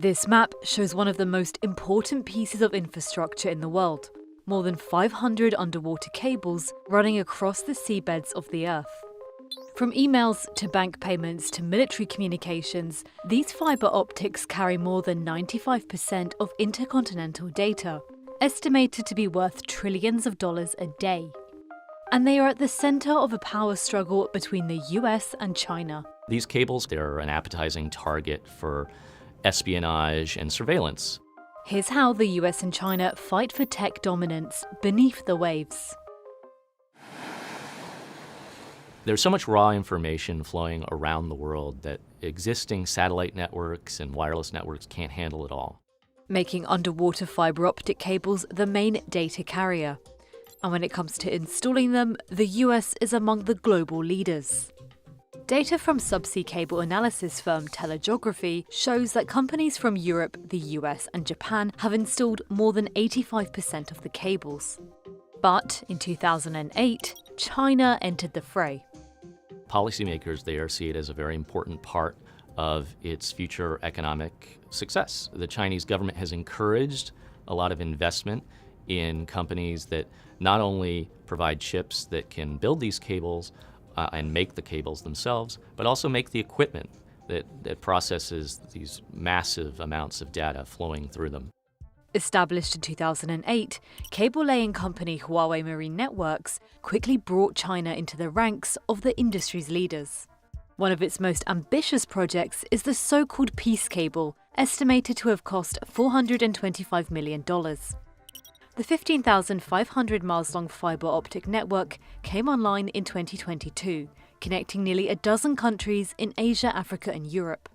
This map shows one of the most important pieces of infrastructure in the world. More than 500 underwater cables running across the seabeds of the Earth. From emails to bank payments to military communications, these fibre optics carry more than 95% of intercontinental data, estimated to be worth trillions of dollars a day. And they are at the centre of a power struggle between the US and China. These cables, they're an appetizing target for espionage and surveillance. Here's how the US and China fight for tech dominance beneath the waves. There's so much raw information flowing around the world that existing satellite networks and wireless networks can't handle it all, making underwater fibre optic cables the main data carrier. And when it comes to installing them, the US is among the global leaders. Data from subsea cable analysis firm Telegeography shows that companies from Europe, the US and Japan have installed more than 85% of the cables. But in 2008, China entered the fray. Policymakers there see it as a very important part of its future economic success. The Chinese government has encouraged a lot of investment in companies that not only provide chips that can build these cables and make the cables themselves, but also make the equipment that processes these massive amounts of data flowing through them. Established in 2008, cable-laying company Huawei Marine Networks quickly brought China into the ranks of the industry's leaders. One of its most ambitious projects is the so-called Peace Cable, estimated to have cost $425 million. The 15,500 miles long fibre optic network came online in 2022, connecting nearly a dozen countries in Asia, Africa and Europe.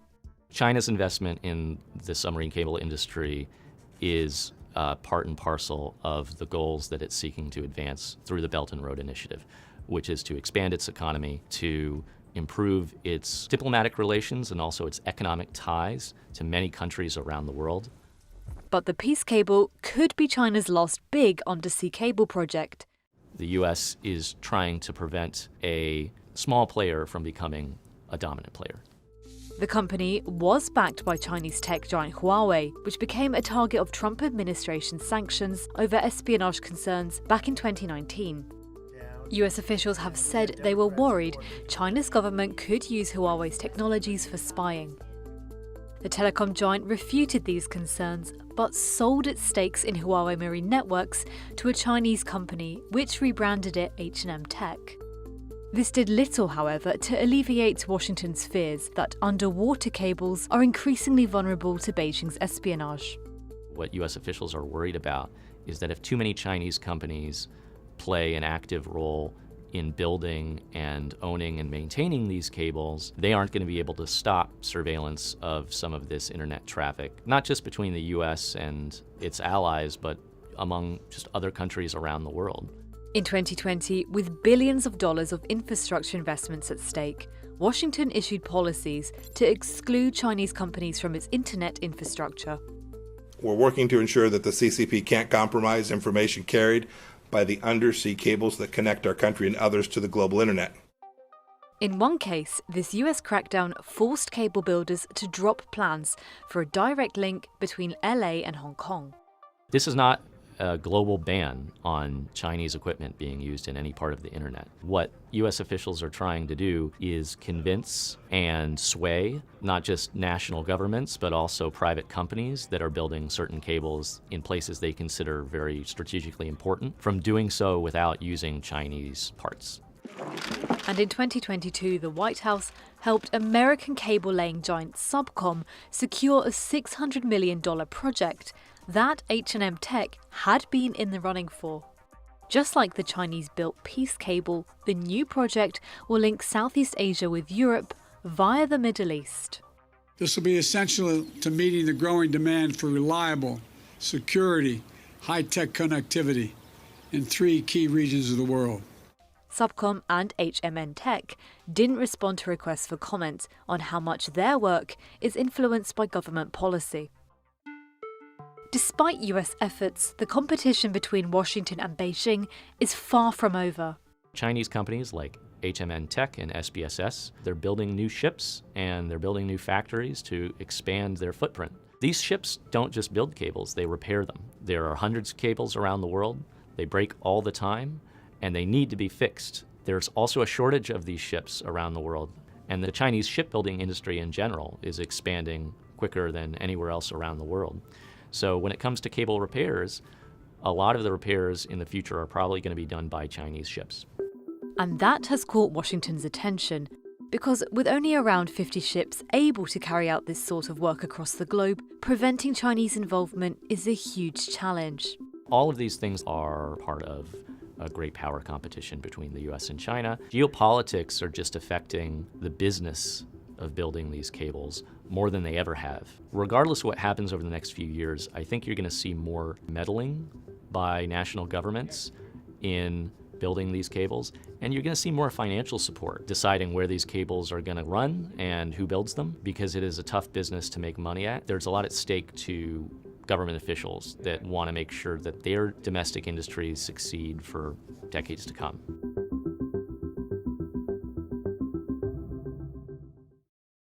China's investment in the submarine cable industry is part and parcel of the goals that it's seeking to advance through the Belt and Road Initiative, which is to expand its economy, to improve its diplomatic relations and also its economic ties to many countries around the world. But the Peace Cable could be China's last big undersea cable project. The US is trying to prevent a small player from becoming a dominant player. The company was backed by Chinese tech giant Huawei, which became a target of Trump administration sanctions over espionage concerns back in 2019. US officials have said they were worried China's government could use Huawei's technologies for spying. The telecom giant refuted these concerns, but sold its stakes in Huawei Marine Networks to a Chinese company, which rebranded it H&M Tech. This did little, however, to alleviate Washington's fears that underwater cables are increasingly vulnerable to Beijing's espionage. What US officials are worried about is that if too many Chinese companies play an active role in building and owning and maintaining these cables, they aren't going to be able to stop surveillance of some of this internet traffic, not just between the US and its allies, but among just other countries around the world. In 2020, with billions of dollars of infrastructure investments at stake, Washington issued policies to exclude Chinese companies from its internet infrastructure. We're working to ensure that the CCP can't compromise information carried by the undersea cables that connect our country and others to the global internet. In one case, this US crackdown forced cable builders to drop plans for a direct link between LA and Hong Kong. This is not a global ban on Chinese equipment being used in any part of the internet. What US officials are trying to do is convince and sway not just national governments, but also private companies that are building certain cables in places they consider very strategically important from doing so without using Chinese parts. And in 2022, the White House helped American cable-laying giant Subcom secure a $600 million project that H&M Tech had been in the running for. Just like the Chinese-built Peace Cable, the new project will link Southeast Asia with Europe via the Middle East. This will be essential to meeting the growing demand for reliable, security, high-tech connectivity in 3 key regions of the world. Subcom and HMN Tech didn't respond to requests for comment on how much their work is influenced by government policy. Despite US efforts, the competition between Washington and Beijing is far from over. Chinese companies like HMN Tech and SBSS, they're building new ships and they're building new factories to expand their footprint. These ships don't just build cables, they repair them. There are hundreds of cables around the world. They break all the time and they need to be fixed. There's also a shortage of these ships around the world. And the Chinese shipbuilding industry in general is expanding quicker than anywhere else around the world. So when it comes to cable repairs, a lot of the repairs in the future are probably going to be done by Chinese ships. And that has caught Washington's attention, because with only around 50 ships able to carry out this sort of work across the globe, preventing Chinese involvement is a huge challenge. All of these things are part of a great power competition between the US and China. Geopolitics are just affecting the business of building these cables more than they ever have. Regardless of what happens over the next few years, I think you're going to see more meddling by national governments in building these cables, and you're going to see more financial support deciding where these cables are going to run and who builds them, because it is a tough business to make money at. There's a lot at stake to government officials that want to make sure that their domestic industries succeed for decades to come.